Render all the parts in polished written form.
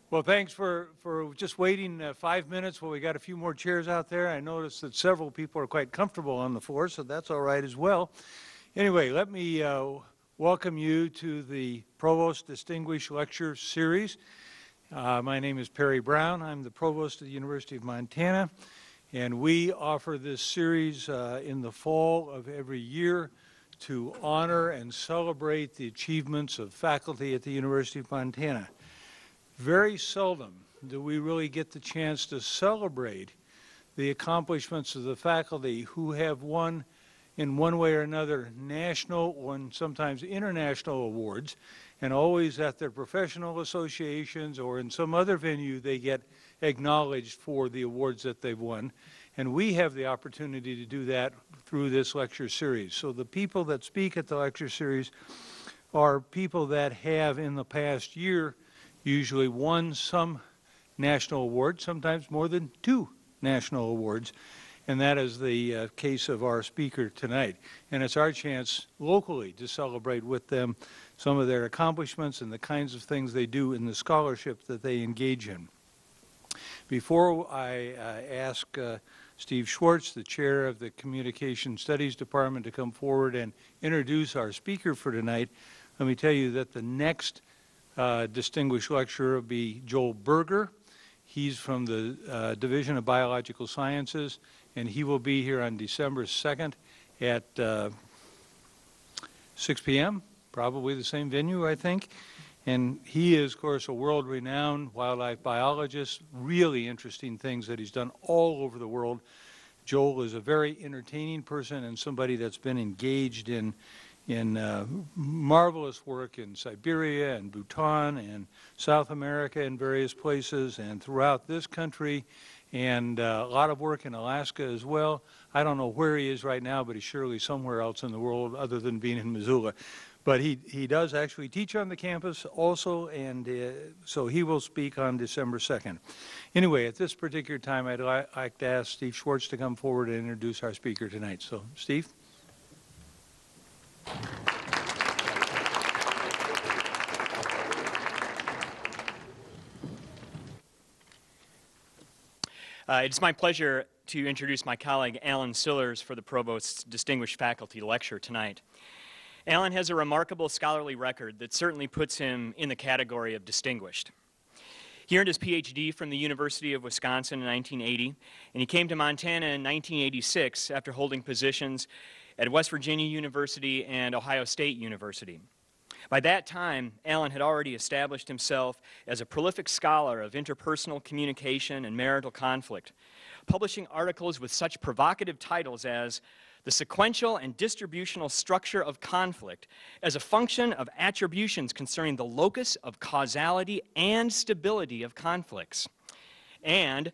Well, thanks for just waiting 5 minutes while we got a few more chairs out there. I noticed that several people are quite comfortable on the floor, so that's all right as well. Anyway, let me welcome you to the Provost Distinguished Lecture Series. My name is Perry Brown. I'm the Provost of the University of Montana, and we offer this series in the fall of every year to honor and celebrate the achievements of faculty at the University of Montana. Very seldom do we really get the chance to celebrate the accomplishments of the faculty who have won, in one way or another, national and sometimes international awards, and always at their professional associations or in some other venue they get acknowledged for the awards that they've won. And we have the opportunity to do that through this lecture series. So the people that speak at the lecture series are people that have in the past year usually won some national award, sometimes more than 2 national awards, and that is the case of our speaker tonight. And it's our chance locally to celebrate with them some of their accomplishments and the kinds of things they do in the scholarship that they engage in. Before I ask Steve Schwartz, the chair of the Communication Studies Department, to come forward and introduce our speaker for tonight, let me tell you that the next distinguished lecturer will be Joel Berger. He's from the Division of Biological Sciences, and he will be here on December 2nd at 6 p.m., probably the same venue, I think. And he is, of course, a world-renowned wildlife biologist, really interesting things that he's done all over the world. Joel is a very entertaining person and somebody that's been engaged in marvelous work in Siberia and Bhutan and South America and various places and throughout this country, and a lot of work in Alaska as well. I don't know where he is right now, but he's surely somewhere else in the world other than being in Missoula. But he does actually teach on the campus also, and so he will speak on December 2nd. Anyway, at this particular time, I'd like to ask Steve Schwartz to come forward and introduce our speaker tonight. So, Steve? It's my pleasure to introduce my colleague Alan Sillars for the Provost's Distinguished Faculty Lecture tonight. Alan has a remarkable scholarly record that certainly puts him in the category of distinguished. He earned his PhD from the University of Wisconsin in 1980, and he came to Montana in 1986 after holding positions at West Virginia University and Ohio State University. By that time, Alan had already established himself as a prolific scholar of interpersonal communication and marital conflict, publishing articles with such provocative titles as The Sequential and Distributional Structure of Conflict as a Function of Attributions Concerning the Locus of Causality and Stability of Conflicts, and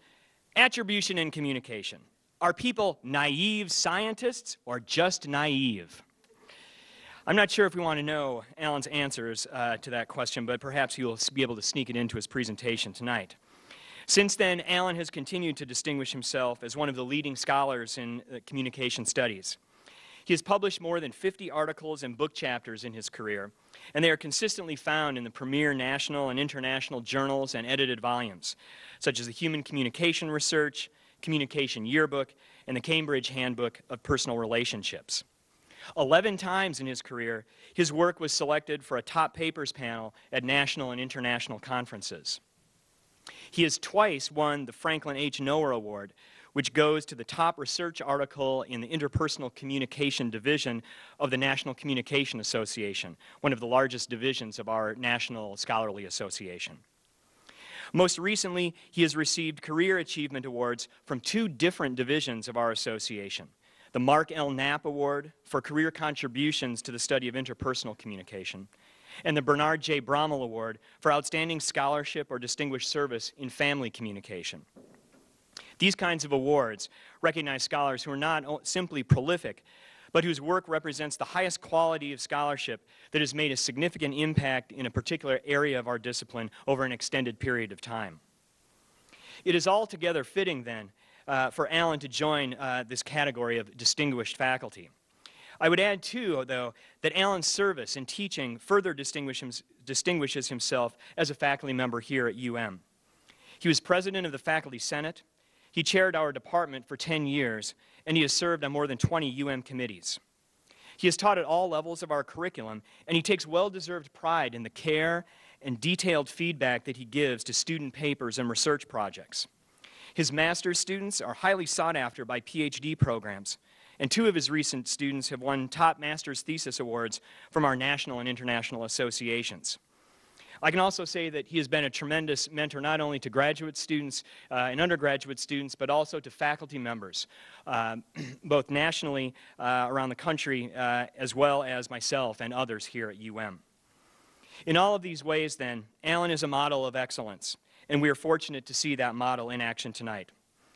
Attribution in Communication. Are people naive scientists or just naive? I'm not sure if we want to know Alan's answers to that question, but perhaps he'll be able to sneak it into his presentation tonight. Since then, Alan has continued to distinguish himself as one of the leading scholars in communication studies. He has published more than 50 articles and book chapters in his career, and they are consistently found in the premier national and international journals and edited volumes, such as the Human Communication Research, Communication Yearbook, and the Cambridge Handbook of Personal Relationships. 11 times in his career, his work was selected for a top papers panel at national and international conferences. He has twice won the Franklin H. Noer Award, which goes to the top research article in the Interpersonal Communication Division of the National Communication Association, one of the largest divisions of our National Scholarly Association. Most recently, he has received Career Achievement Awards from 2 different divisions of our association. The Mark L. Knapp Award for career contributions to the study of interpersonal communication, and the Bernard J. Brommel Award for outstanding scholarship or distinguished service in family communication. These kinds of awards recognize scholars who are not simply prolific, but whose work represents the highest quality of scholarship that has made a significant impact in a particular area of our discipline over an extended period of time. It is altogether fitting, then, for Alan to join this category of distinguished faculty. I would add, too, though, that Alan's service in teaching further distinguishes himself as a faculty member here at UM. He was president of the Faculty Senate, he chaired our department for 10 years, and he has served on more than 20 UM committees. He has taught at all levels of our curriculum, and he takes well-deserved pride in the care and detailed feedback that he gives to student papers and research projects. His master's students are highly sought after by PhD programs, and 2 of his recent students have won top master's thesis awards from our national and international associations. I can also say that he has been a tremendous mentor not only to graduate students and undergraduate students, but also to faculty members, both nationally around the country, as well as myself and others here at UM. In all of these ways, then, Alan is a model of excellence, and we are fortunate to see that model in action tonight.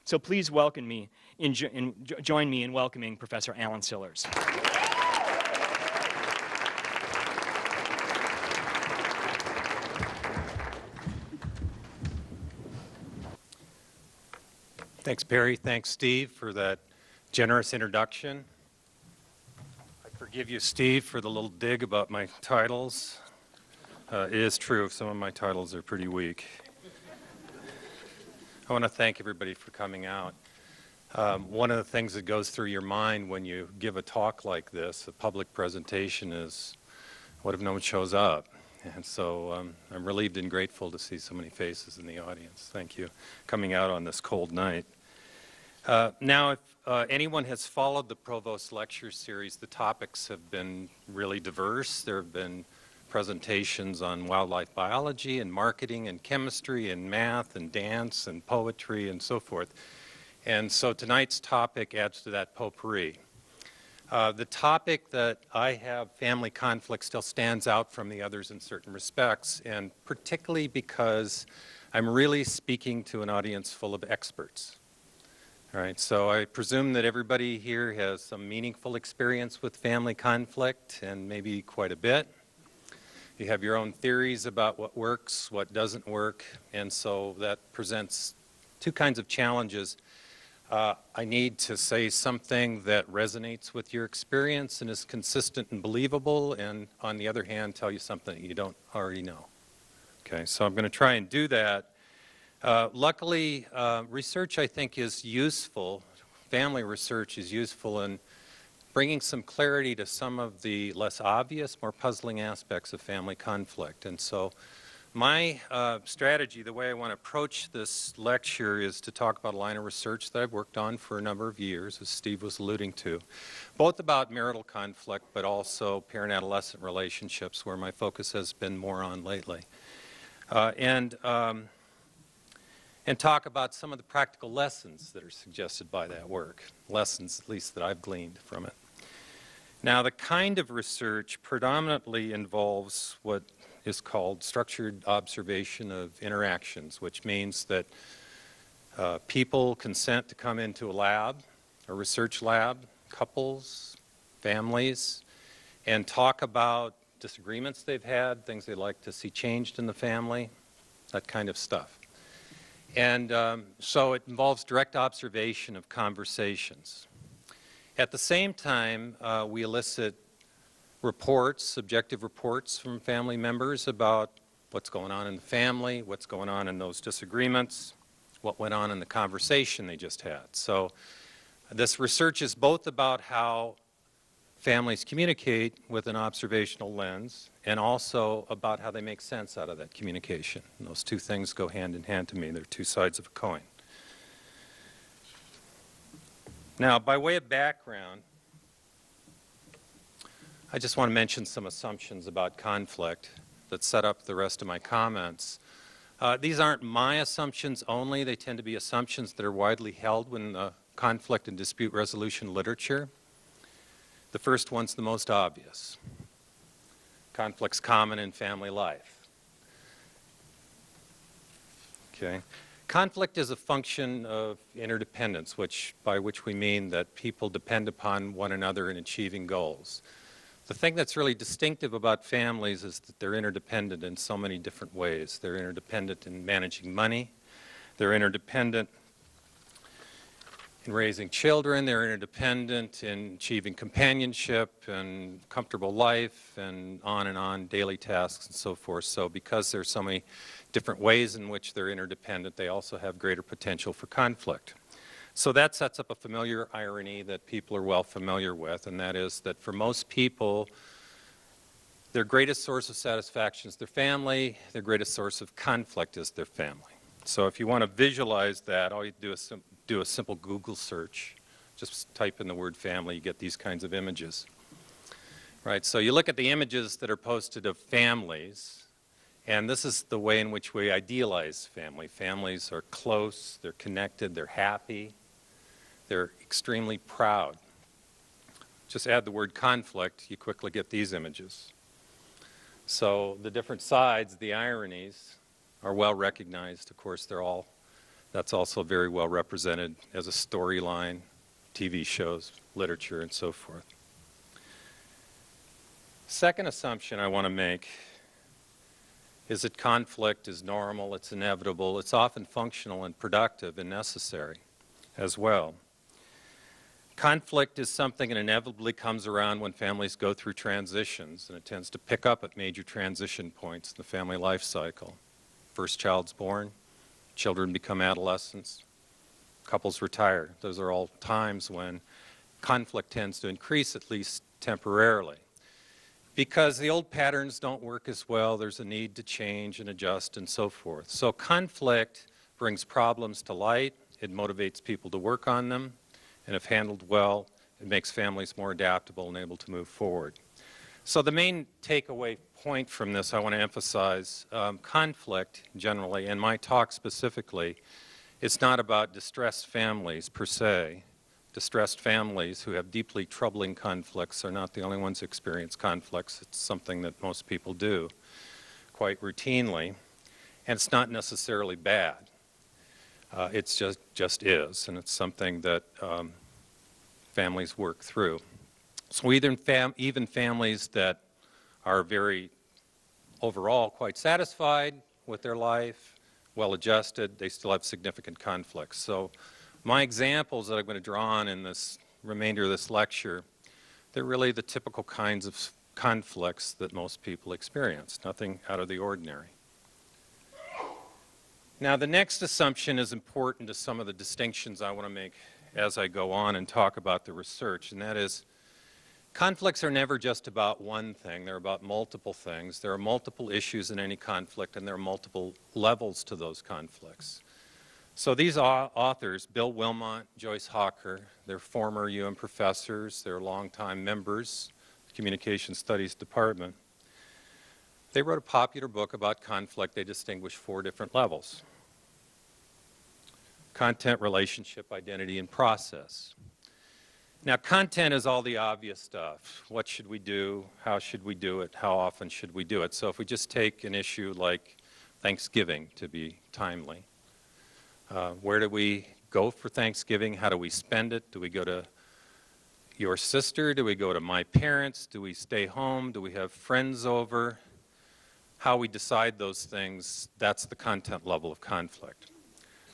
So please welcome me join me in welcoming Professor Alan Sillars. Thanks, Barry. Thanks, Steve, for that generous introduction. I forgive you, Steve, for the little dig about my titles. It is true, some of my titles are pretty weak. I want to thank everybody for coming out. One of the things that goes through your mind when you give a talk like this, a public presentation, is what if no one shows up? And so I'm relieved and grateful to see so many faces in the audience. Thank you. Coming out on this cold night. Now, if anyone has followed the Provost lecture series, the topics have been really diverse. There have been presentations on wildlife biology and marketing and chemistry and math and dance and poetry and so forth. And so tonight's topic adds to that potpourri. The topic that I have, family conflict, still stands out from the others in certain respects, and particularly because I'm really speaking to an audience full of experts. All right, so I presume that everybody here has some meaningful experience with family conflict, and maybe quite a bit. You have your own theories about what works, what doesn't work, and so that presents 2 kinds of challenges. I need to say something that resonates with your experience and is consistent and believable, and on the other hand, tell you something that you don't already know. Okay, so I'm going to try and do that. Luckily, research, I think, is useful. Family research is useful in bringing some clarity to some of the less obvious, more puzzling aspects of family conflict. And so my strategy, the way I want to approach this lecture, is to talk about a line of research that I've worked on for a number of years, as Steve was alluding to, both about marital conflict, but also parent-adolescent relationships, where my focus has been more on lately. And talk about some of the practical lessons that are suggested by that work, lessons at least that I've gleaned from it. Now, the kind of research predominantly involves what is called structured observation of interactions, which means that people consent to come into a lab, a research lab, couples, families, and talk about disagreements they've had, things they'd like to see changed in the family, that kind of stuff. And so it involves direct observation of conversations. At the same time, we elicit reports, subjective reports from family members about what's going on in the family, what's going on in those disagreements, what went on in the conversation they just had. So this research is both about how families communicate with an observational lens, and also about how they make sense out of that communication. And those 2 things go hand in hand to me. They're 2 sides of a coin. Now, by way of background, I just want to mention some assumptions about conflict that set up the rest of my comments. These aren't my assumptions only. They tend to be assumptions that are widely held in the conflict and dispute resolution literature. The first one's the most obvious. Conflict's common in family life. Okay. Conflict is a function of interdependence, by which we mean that people depend upon one another in achieving goals. The thing that's really distinctive about families is that they're interdependent in so many different ways. They're interdependent in managing money. They're interdependent in raising children. They're interdependent in achieving companionship and comfortable life and on, daily tasks and so forth. So because there's so many different ways in which they're interdependent, they also have greater potential for conflict. So that sets up a familiar irony that people are well familiar with, and that is that for most people, their greatest source of satisfaction is their family, their greatest source of conflict is their family. So if you want to visualize that, all you do is do a simple Google search. Just type in the word family, you get these kinds of images. Right, so you look at the images that are posted of families, and this is the way in which we idealize family. Families are close, they're connected, they're happy, they're extremely proud. Just add the word conflict, you quickly get these images. So the different sides, the ironies, are well recognized. Of course, that's also very well represented as a storyline, TV shows, literature, and so forth. Second assumption I want to make is that conflict is normal, it's inevitable, it's often functional and productive and necessary as well. Conflict is something that inevitably comes around when families go through transitions, and it tends to pick up at major transition points in the family life cycle. First child's born, children become adolescents, couples retire. Those are all times when conflict tends to increase, at least temporarily. Because the old patterns don't work as well, there's a need to change and adjust and so forth. So conflict brings problems to light, it motivates people to work on them, and if handled well, it makes families more adaptable and able to move forward. So the main takeaway point from this, I want to emphasize, conflict generally, and my talk specifically, it's not about distressed families per se. Distressed families who have deeply troubling conflicts are not the only ones who experience conflicts. It's something that most people do quite routinely, and it's not necessarily bad. It's just is, and it's something that families work through. So even families that are very overall quite satisfied with their life, well adjusted, they still have significant conflicts. So my examples that I'm going to draw on in this remainder of this lecture, they're really the typical kinds of conflicts that most people experience, nothing out of the ordinary. Now, the next assumption is important to some of the distinctions I want to make as I go on and talk about the research, and that is conflicts are never just about one thing. They're about multiple things. There are multiple issues in any conflict, and there are multiple levels to those conflicts. So these authors, Bill Wilmot, Joyce Hawker, they're former professors, they're longtime members of the Communication Studies Department. They wrote a popular book about conflict. They distinguished 4 different levels: content, relationship, identity, and process. Now, content is all the obvious stuff. What should we do? How should we do it? How often should we do it? So if we just take an issue like Thanksgiving to be timely, where do we go for Thanksgiving? How do we spend it? Do we go to your sister? Do we go to my parents? Do we stay home? Do we have friends over? How we decide those things, that's the content level of conflict.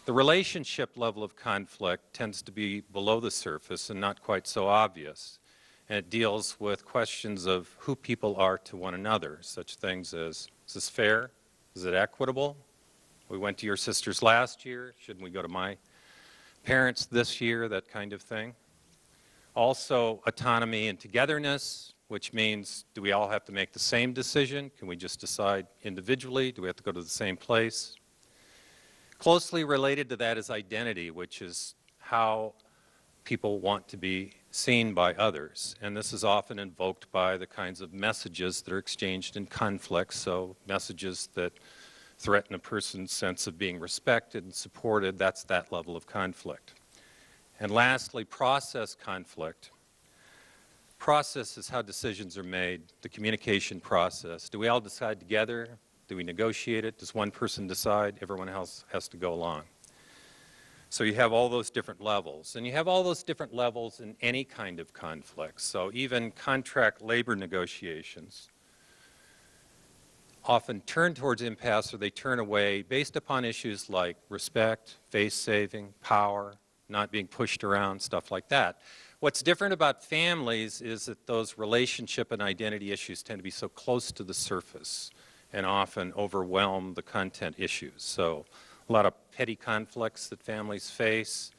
The relationship level of conflict tends to be below the surface and not quite so obvious. And it deals with questions of who people are to one another, such things as, is this fair? Is it equitable? We went to your sister's last year. Shouldn't we go to my parents this year? That kind of thing. Also, autonomy and togetherness, which means, do we all have to make the same decision? Can we just decide individually? Do we have to go to the same place? Closely related to that is identity, which is how people want to be seen by others. And this is often invoked by the kinds of messages that are exchanged in conflicts, so messages that threaten a person's sense of being respected and supported, that's that level of conflict. And lastly, process conflict. Process is how decisions are made, the communication process. Do we all decide together? Do we negotiate it? Does one person decide? Everyone else has to go along. So you have all those different levels, and you have all those different levels in any kind of conflict. So even contract labor negotiations often turn towards impasse or they turn away based upon issues like respect, face saving, power, not being pushed around, stuff like that. What's different about families is that those relationship and identity issues tend to be so close to the surface and often overwhelm the content issues. So a lot of petty conflicts that families face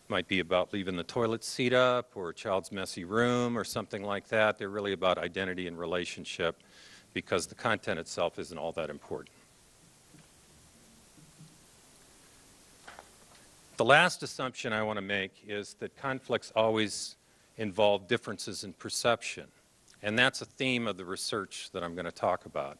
might be about leaving the toilet seat up or a child's messy room or something like that. They're really about identity and relationship because the content itself isn't all that important. The last assumption I want to make is that conflicts always involve differences in perception, and that's a theme of the research that I'm going to talk about.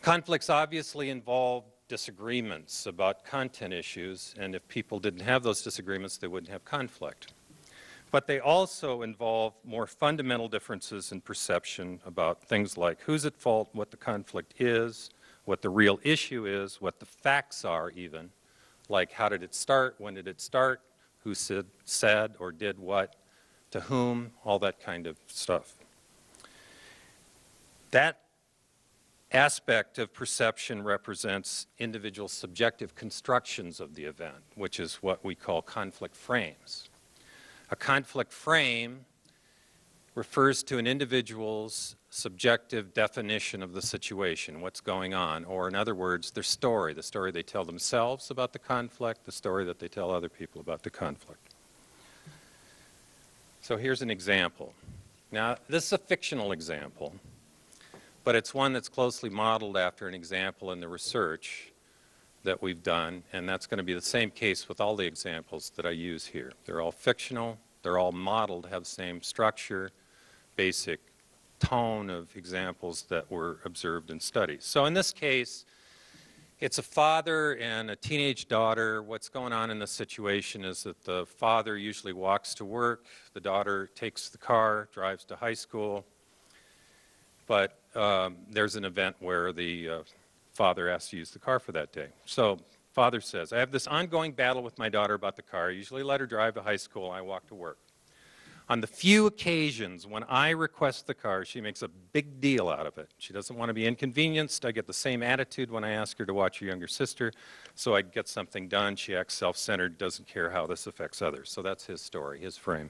Conflicts obviously involve disagreements about content issues, and if people didn't have those disagreements, they wouldn't have conflict. But they also involve more fundamental differences in perception about things like who's at fault, what the conflict is, what the real issue is, what the facts are even, like how did it start, when did it start, who said or did what, to whom, all that kind of stuff. That aspect of perception represents individual subjective constructions of the event, which is what we call conflict frames. A conflict frame refers to an individual's subjective definition of the situation, what's going on, or in other words, their story, the story they tell themselves about the conflict, the story that they tell other people about the conflict. So here's an example. Now, this is a fictional example, but it's one that's closely modeled after an example in the research that we've done, and that's going to be the same case with all the examples that I use here. They're all fictional, they're all modeled, have the same structure, basic tone of examples that were observed in studies. So in this case, it's a father and a teenage daughter. What's going on in this situation is that the father usually walks to work, the daughter takes the car, drives to high school, but there's an event where the father has to use the car for that day. So father says, I have this ongoing battle with my daughter about the car. I usually let her drive to high school, I walk to work. On the few occasions when I request the car, she makes a big deal out of it. She doesn't want to be inconvenienced. I get the same attitude when I ask her to watch her younger sister, so I get something done. She acts self-centered, doesn't care how this affects others. So that's his story, his frame.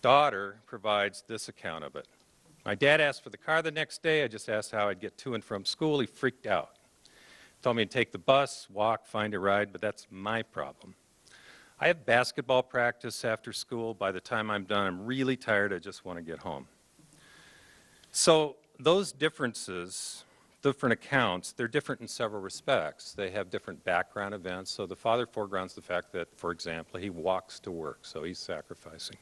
Daughter provides this account of it. My dad asked for the car the next day. I just asked how I'd get to and from school. He freaked out. Told me to take the bus, walk, find a ride, but that's my problem. I have basketball practice after school. By the time I'm done, I'm really tired. I just want to get home. So those differences, different accounts, they're different in several respects. They have different background events. So the father foregrounds the fact that, for example, he walks to work, so he's sacrificing.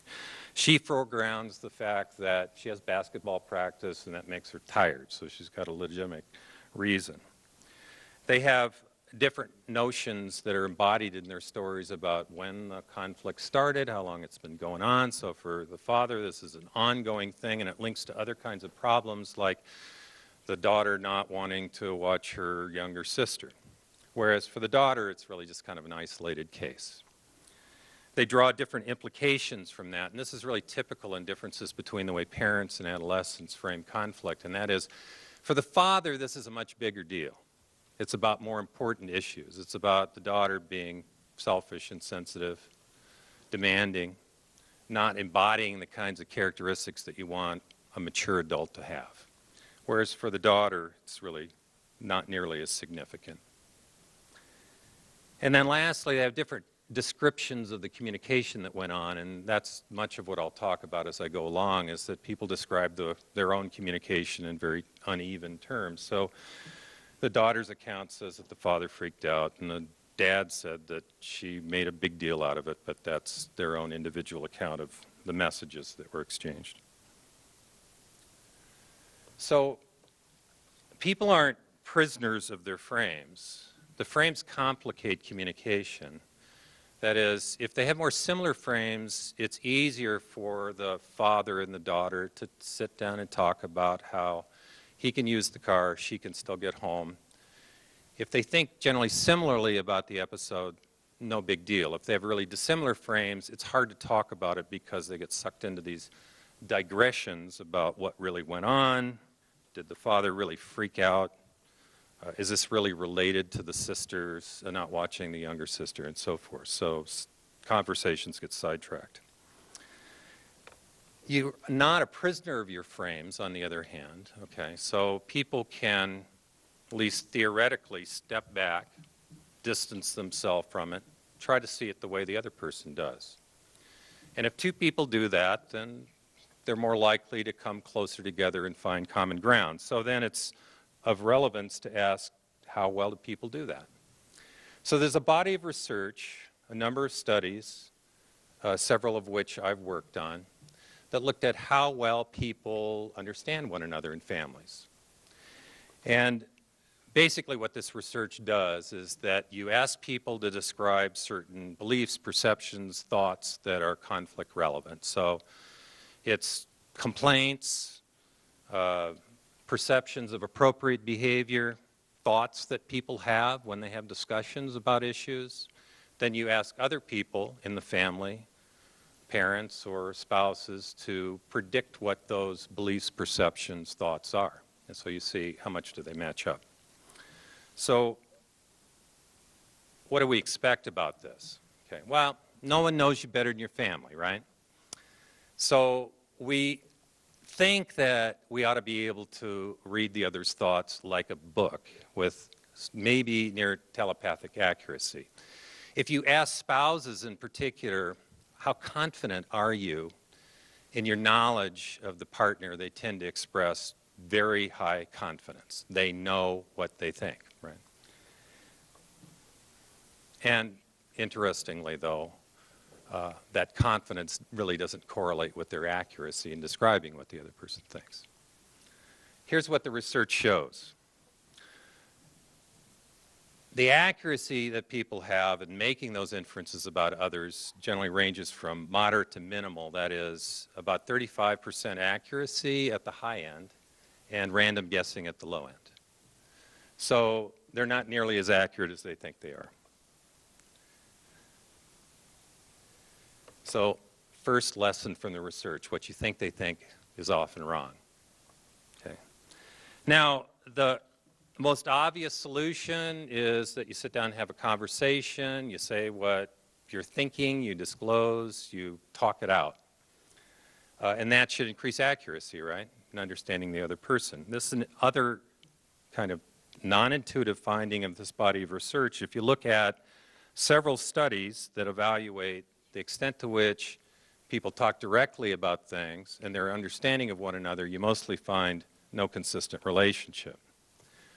She foregrounds the fact that she has basketball practice and that makes her tired, so she's got a legitimate reason. They have different notions that are embodied in their stories about when the conflict started, how long it's been going on. So for the father, this is an ongoing thing, and it links to other kinds of problems like the daughter not wanting to watch her younger sister. Whereas for the daughter, it's really just kind of an isolated case. They draw different implications from that, and this is really typical in differences between the way parents and adolescents frame conflict, and that is, for the father, this is a much bigger deal. It's about more important issues. It's about the daughter being selfish and sensitive, demanding, not embodying the kinds of characteristics that you want a mature adult to have. Whereas for the daughter, it's really not nearly as significant. And then lastly, they have different descriptions of the communication that went on, and that's much of what I'll talk about as I go along, is that people describe their own communication in very uneven terms. So the daughter's account says that the father freaked out, and the dad said that she made a big deal out of it, but that's their own individual account of the messages that were exchanged. So people aren't prisoners of their frames. The frames complicate communication. That is, if they have more similar frames, it's easier for the father and the daughter to sit down and talk about how he can use the car, she can still get home. If they think generally similarly about the episode, no big deal. If they have really dissimilar frames, it's hard to talk about it because they get sucked into these digressions about what really went on. Did the father really freak out? Is this really related to the sisters not watching the younger sister, and so forth? So conversations get sidetracked. You're not a prisoner of your frames, on the other hand. Okay, so people can, at least theoretically, step back, distance themselves from it, try to see it the way the other person does. And if two people do that, then they're more likely to come closer together and find common ground. So then it's of relevance to ask, how well do people do that? So there's a body of research, a number of studies, several of which I've worked on, that looked at how well people understand one another in families. And basically what this research does is that you ask people to describe certain beliefs, perceptions, thoughts that are conflict relevant. So it's complaints, perceptions of appropriate behavior, thoughts that people have when they have discussions about issues. Then you ask other people in the family, parents or spouses, to predict what those beliefs, perceptions, thoughts are. And so you see how much do they match up. So what do we expect about this? Okay, well, no one knows you better than your family, right? So we think that we ought to be able to read the other's thoughts like a book with maybe near telepathic accuracy. If you ask spouses in particular, how confident are you in your knowledge of the partner, they tend to express very high confidence. They know what they think, right? And interestingly, though, that confidence really doesn't correlate with their accuracy in describing what the other person thinks. Here's what the research shows. The accuracy that people have in making those inferences about others generally ranges from moderate to minimal. That is about 35% accuracy at the high end and random guessing at the low end. So they're not nearly as accurate as they think they are. So first lesson from the research, what you think they think is often wrong. Okay. Now, the most obvious solution is that you sit down and have a conversation, you say what you're thinking, you disclose, you talk it out. And that should increase accuracy, right, in understanding the other person. This is another kind of non-intuitive finding of this body of research. If you look at several studies that evaluate the extent to which people talk directly about things and their understanding of one another, you mostly find no consistent relationship.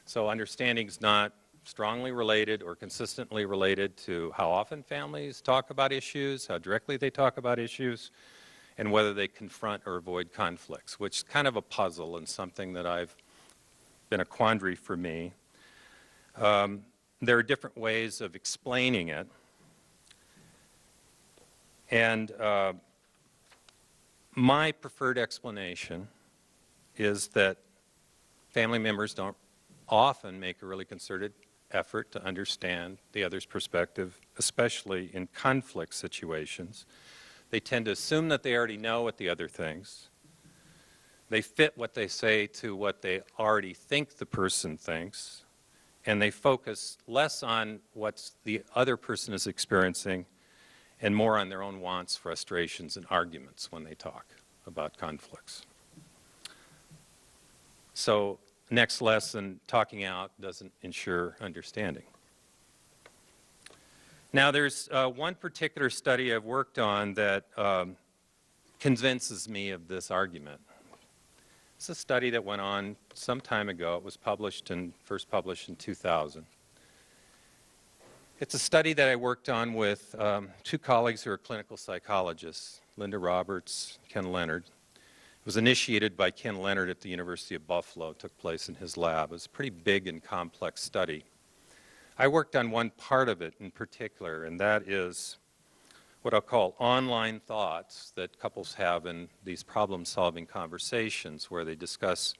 So understanding is not strongly related or consistently related to how often families talk about issues, how directly they talk about issues, and whether they confront or avoid conflicts, which is kind of a puzzle and something that I've been a quandary for me. There are different ways of explaining it. And my preferred explanation is that family members don't often make a really concerted effort to understand the other's perspective, especially in conflict situations. They tend to assume that they already know what the other thinks. They fit what they say to what they already think the person thinks, and they focus less on what the other person is experiencing and more on their own wants, frustrations, and arguments when they talk about conflicts. So, next lesson, talking out doesn't ensure understanding. Now, there's one particular study I've worked on that convinces me of this argument. It's a study that went on some time ago. It was first published in 2000. It's a study that I worked on with two colleagues who are clinical psychologists, Linda Roberts, Ken Leonard. It was initiated by Ken Leonard at the University of Buffalo. It took place in his lab. It was a pretty big and complex study. I worked on one part of it in particular, and that is what I'll call online thoughts that couples have in these problem-solving conversations where they discuss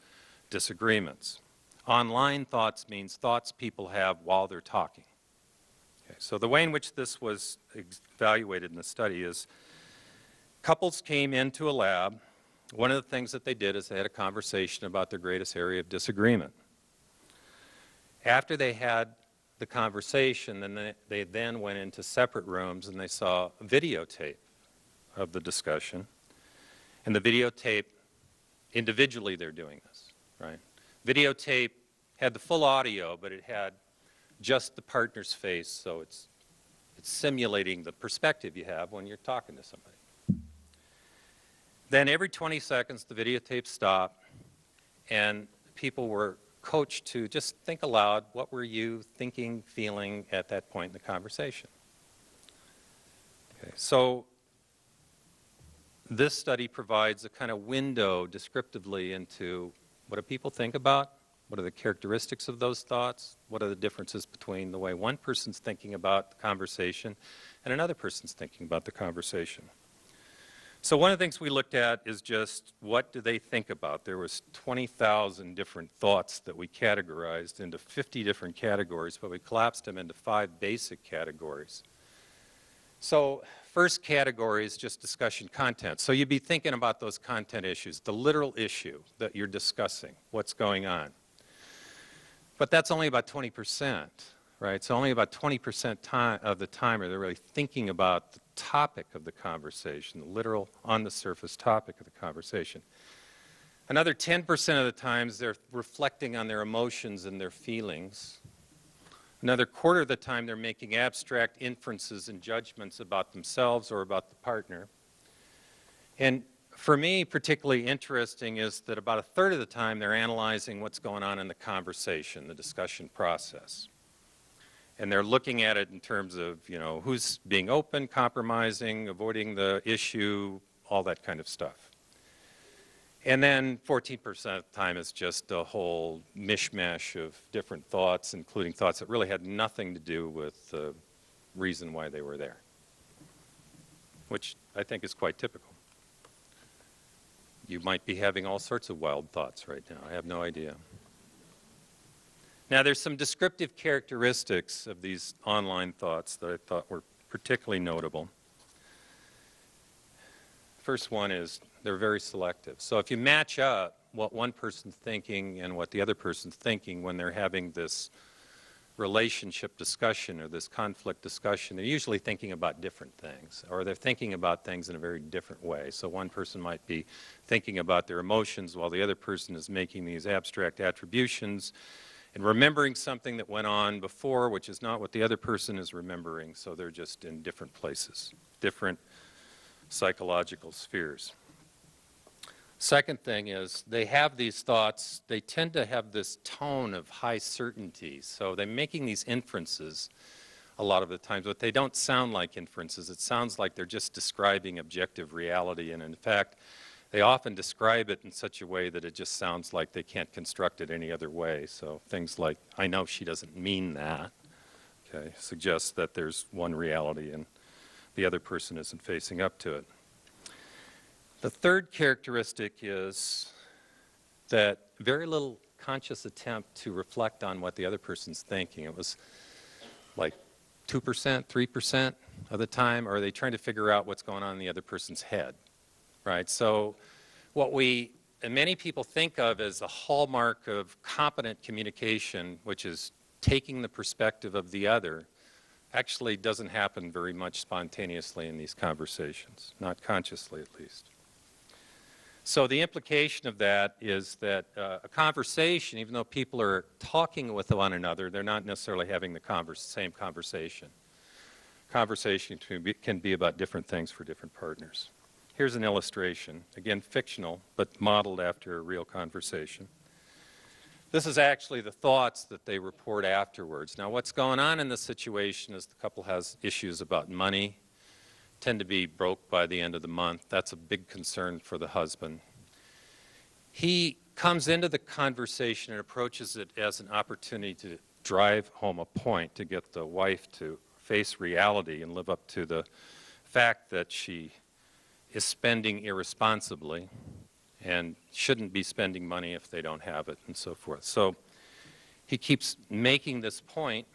disagreements. Online thoughts means thoughts people have while they're talking. Okay, so the way in which this was evaluated in the study is couples came into a lab. One of the things that they did is they had a conversation about their greatest area of disagreement. After they had the conversation, then they then went into separate rooms and they saw a videotape of the discussion. And the videotape, individually they're doing this, right? Videotape had the full audio, but it had just the partner's face, so it's simulating the perspective you have when you're talking to somebody. Then every 20 seconds, the videotape stopped, and people were coached to just think aloud, what were you thinking, feeling at that point in the conversation? Okay, so this study provides a kind of window descriptively into what do people think about, what are the characteristics of those thoughts, what are the differences between the way one person's thinking about the conversation and another person's thinking about the conversation. So one of the things we looked at is just what do they think about. There was 20,000 different thoughts that we categorized into 50 different categories, but we collapsed them into 5 basic categories. So first category is just discussion content. So you'd be thinking about those content issues, the literal issue that you're discussing, what's going on. But that's only about 20%, right? So only about 20% of the time are they really thinking about the topic of the conversation, the literal on-the-surface topic of the conversation. Another 10% of the times they're reflecting on their emotions and their feelings. Another quarter of the time they're making abstract inferences and judgments about themselves or about the partner. And for me, particularly interesting is that about a third of the time they're analyzing what's going on in the conversation, the discussion process. And they're looking at it in terms of, you know, who's being open, compromising, avoiding the issue, all that kind of stuff. And then 14% of the time is just a whole mishmash of different thoughts, including thoughts that really had nothing to do with the reason why they were there, which I think is quite typical. You might be having all sorts of wild thoughts right now. I have no idea. Now, there's some descriptive characteristics of these online thoughts that I thought were particularly notable. First one is they're very selective. So if you match up what one person's thinking and what the other person's thinking when they're having this relationship discussion or this conflict discussion, they're usually thinking about different things, or they're thinking about things in a very different way. So one person might be thinking about their emotions while the other person is making these abstract attributions and remembering something that went on before, which is not what the other person is remembering. So they're just in different places, different psychological spheres. Second thing is they have these thoughts, they tend to have this tone of high certainty. So they're making these inferences a lot of the times, but they don't sound like inferences. It sounds like they're just describing objective reality. And in fact, they often describe it in such a way that it just sounds like they can't construct it any other way. So things like, I know she doesn't mean that, okay, suggests that there's one reality and the other person isn't facing up to it. The third characteristic is that very little conscious attempt to reflect on what the other person's thinking. It was like 2%, 3% of the time, or are they trying to figure out what's going on in the other person's head, right? So what many people think of as a hallmark of competent communication, which is taking the perspective of the other, actually doesn't happen very much spontaneously in these conversations, not consciously at least. So the implication of that is that a conversation, even though people are talking with one another, they're not necessarily having the same conversation. Conversation can be about different things for different partners. Here's an illustration, again fictional, but modeled after a real conversation. This is actually the thoughts that they report afterwards. Now what's going on in this situation is the couple has issues about money, tend to be broke by the end of the month. That's a big concern for the husband. He comes into the conversation and approaches it as an opportunity to drive home a point, to get the wife to face reality and live up to the fact that she is spending irresponsibly and shouldn't be spending money if they don't have it and so forth. So he keeps making this point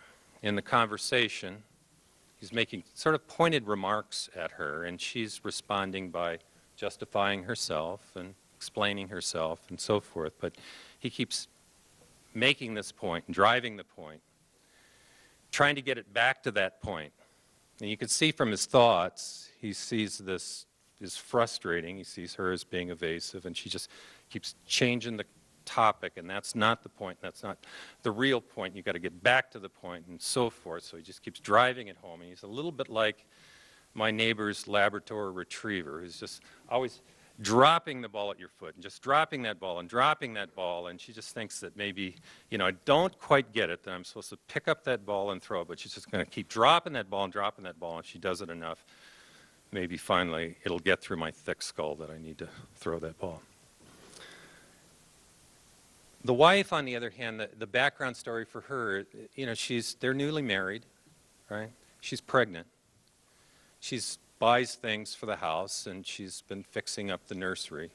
in the conversation, he's making sort of pointed remarks at her, and she's responding by justifying herself and explaining herself and so forth. But he keeps making this point, driving the point, trying to get it back to that point. And you can see from his thoughts, he sees this is frustrating. He sees her as being evasive, and she just keeps changing the topic, and that's not the point. That's not the real point. You've got to get back to the point and so forth. So he just keeps driving it home. And he's a little bit like my neighbor's Labrador retriever, who's just always dropping the ball at your foot and just dropping that ball and dropping that ball, and she just thinks that maybe, I don't quite get it, that I'm supposed to pick up that ball and throw it, but she's just going to keep dropping that ball, and if she does it enough, maybe finally it'll get through my thick skull that I need to throw that ball. The wife, on the other hand, the background story for her, they're newly married, right? She's pregnant. She's buys things for the house, and she's been fixing up the nursery.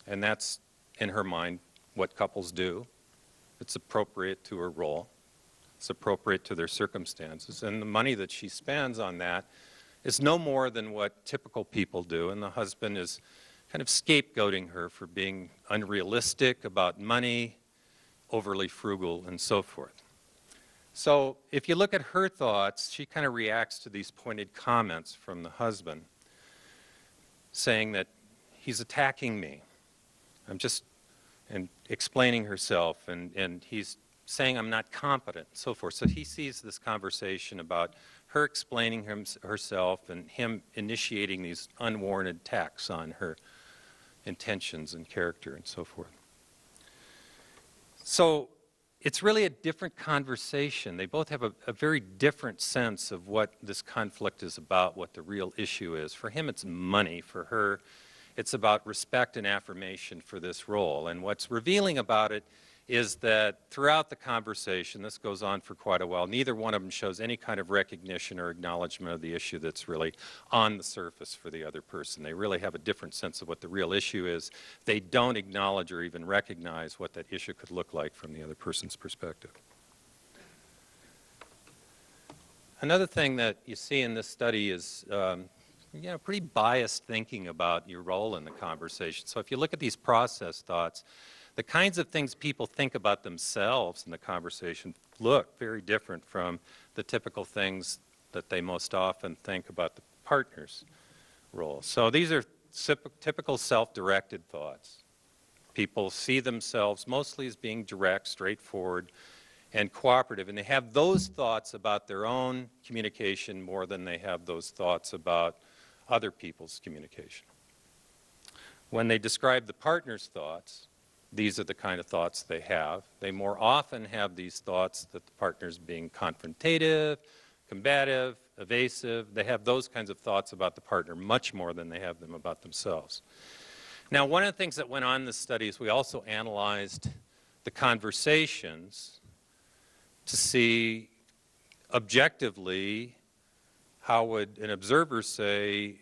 And that's, in her mind, what couples do. It's appropriate to her role. It's appropriate to their circumstances. And the money that she spends on that is no more than what typical people do. And the husband is kind of scapegoating her for being unrealistic about money, overly frugal, and so forth. So if you look at her thoughts, she kind of reacts to these pointed comments from the husband, saying that he's attacking me. And explaining herself, and he's saying I'm not competent, and so forth. So he sees this conversation about her explaining herself and him initiating these unwarranted attacks on her intentions and character and so forth. So it's really a different conversation. They both have a very different sense of what this conflict is about, what the real issue is. For him, it's money. For her, it's about respect and affirmation for this role. And what's revealing about it is that throughout the conversation, this goes on for quite a while, neither one of them shows any kind of recognition or acknowledgement of the issue that's really on the surface for the other person. They really have a different sense of what the real issue is. They don't acknowledge or even recognize what that issue could look like from the other person's perspective. Another thing that you see in this study is pretty biased thinking about your role in the conversation. So if you look at these process thoughts, the kinds of things people think about themselves in the conversation look very different from the typical things that they most often think about the partner's role. So these are typical self-directed thoughts. People see themselves mostly as being direct, straightforward, and cooperative, and they have those thoughts about their own communication more than they have those thoughts about other people's communication. When they describe the partner's thoughts, these are the kind of thoughts they have. They more often have these thoughts that the partner's being confrontative, combative, evasive. They have those kinds of thoughts about the partner much more than they have them about themselves. Now, one of the things that went on in this study is we also analyzed the conversations to see objectively how would an observer say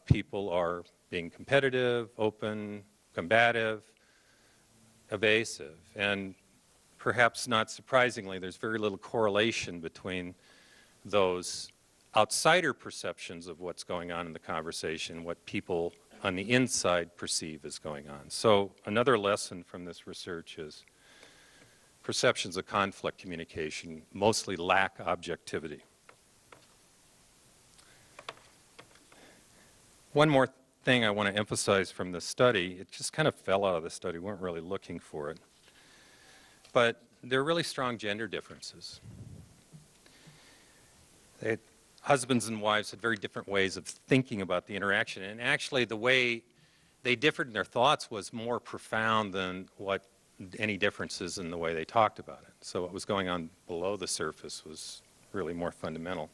people are being competitive, open, combative, evasive. And perhaps not surprisingly, there's very little correlation between those outsider perceptions of what's going on in the conversation, what people on the inside perceive is going on. So another lesson from this research is perceptions of conflict communication mostly lack objectivity. One more thing I want to emphasize from this study, it just kind of fell out of the study, we weren't really looking for it, but there are really strong gender differences. Husbands and wives had very different ways of thinking about the interaction, and actually the way they differed in their thoughts was more profound than what any differences in the way they talked about it. So what was going on below the surface was really more fundamental.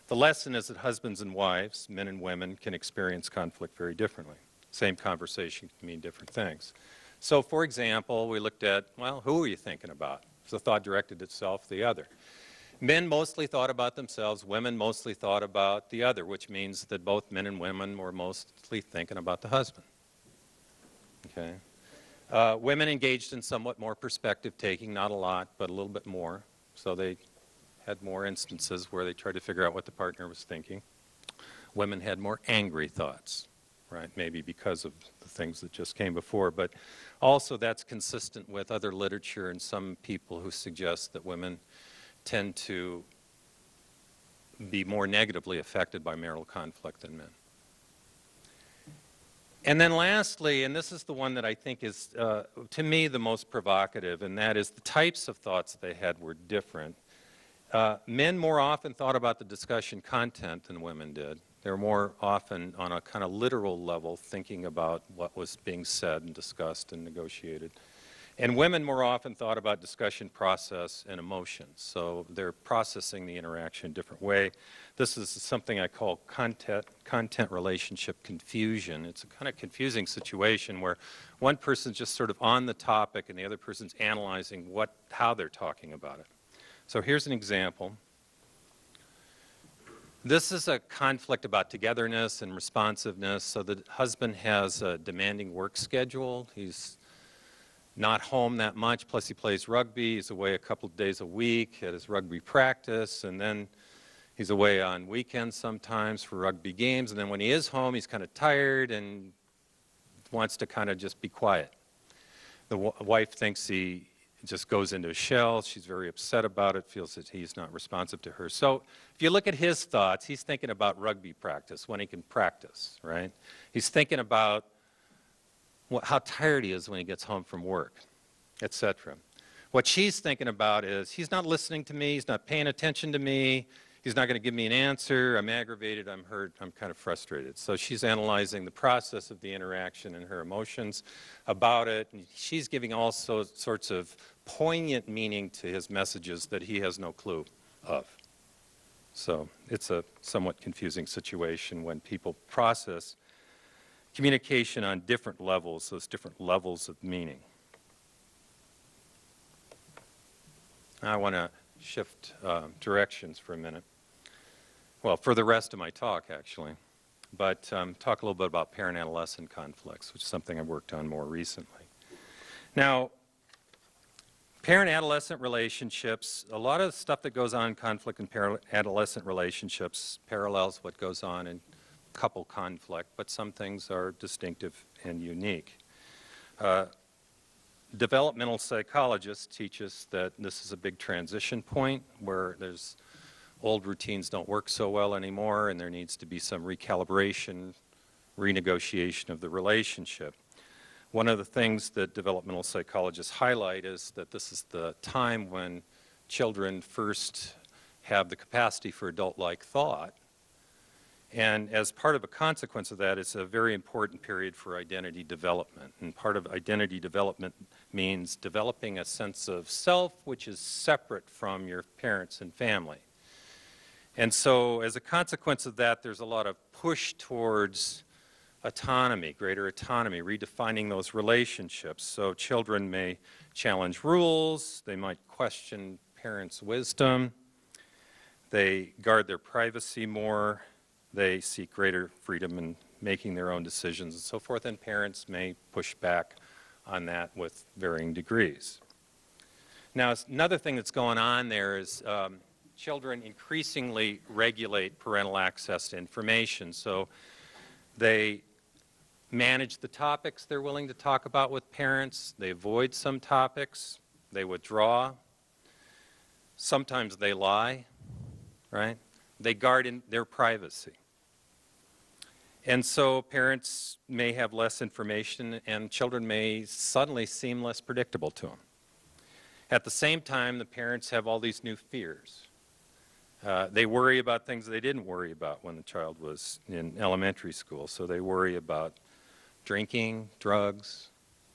The lesson is that husbands and wives, men and women, can experience conflict very differently. Same conversation can mean different things. So, for example, we looked at, well, who are you thinking about? So the thought directed itself to the other. Men mostly thought about themselves, women mostly thought about the other, which means that both men and women were mostly thinking about the husband. Okay? Women engaged in somewhat more perspective taking, not a lot, but a little bit more. So they had more instances where they tried to figure out what the partner was thinking. Women had more angry thoughts, right? Maybe because of the things that just came before, but also that's consistent with other literature and some people who suggest that women tend to be more negatively affected by marital conflict than men. And then lastly, and this is the one that I think is, to me, the most provocative, and that is the types of thoughts they had were different. Men more often thought about the discussion content than women did. They were more often on a kind of literal level thinking about what was being said and discussed and negotiated. And women more often thought about discussion process and emotions. So they're processing the interaction in a different way. This is something I call content relationship confusion. It's a kind of confusing situation where one person's just sort of on the topic and the other person's analyzing how they're talking about it. So here's an example. This is a conflict about togetherness and responsiveness. So the husband has a demanding work schedule. He's not home that much, plus he plays rugby. He's away a couple of days a week at his rugby practice, and then he's away on weekends sometimes for rugby games, and then when he is home, he's kind of tired and wants to kind of just be quiet. The wife thinks he just goes into a shell. She's very upset about it, feels that he's not responsive to her. So if you look at his thoughts, he's thinking about rugby practice, when he can practice, right? He's thinking about how tired he is when he gets home from work, etc. What she's thinking about is, he's not listening to me, he's not paying attention to me, he's not going to give me an answer, I'm aggravated, I'm hurt, I'm kind of frustrated. So she's analyzing the process of the interaction and her emotions about it, and she's giving all sorts of poignant meaning to his messages that he has no clue of. So it's a somewhat confusing situation when people process communication on different levels, those different levels of meaning. I want to shift directions for a minute. Well, for the rest of my talk, actually. But talk a little bit about parent-adolescent conflicts, which is something I've worked on more recently. Now, parent-adolescent relationships, a lot of stuff that goes on in conflict in parent-adolescent relationships parallels what goes on in couple conflict, but some things are distinctive and unique. Developmental psychologists teach us that this is a big transition point where old routines don't work so well anymore, and there needs to be some recalibration, renegotiation of the relationship. One of the things that developmental psychologists highlight is that this is the time when children first have the capacity for adult-like thought. And as part of a consequence of that, it's a very important period for identity development. And part of identity development means developing a sense of self which is separate from your parents and family. And so as a consequence of that, there's a lot of push towards autonomy, greater autonomy, redefining those relationships. So children may challenge rules, they might question parents' wisdom, they guard their privacy more, they seek greater freedom in making their own decisions and so forth, and parents may push back on that with varying degrees. Now, another thing that's going on there is children increasingly regulate parental access to information. So they manage the topics they're willing to talk about with parents, they avoid some topics, they withdraw, sometimes they lie, right? They guard their privacy. And so parents may have less information and children may suddenly seem less predictable to them. At the same time, the parents have all these new fears. They worry about things they didn't worry about when the child was in elementary school. So they worry about drinking, drugs,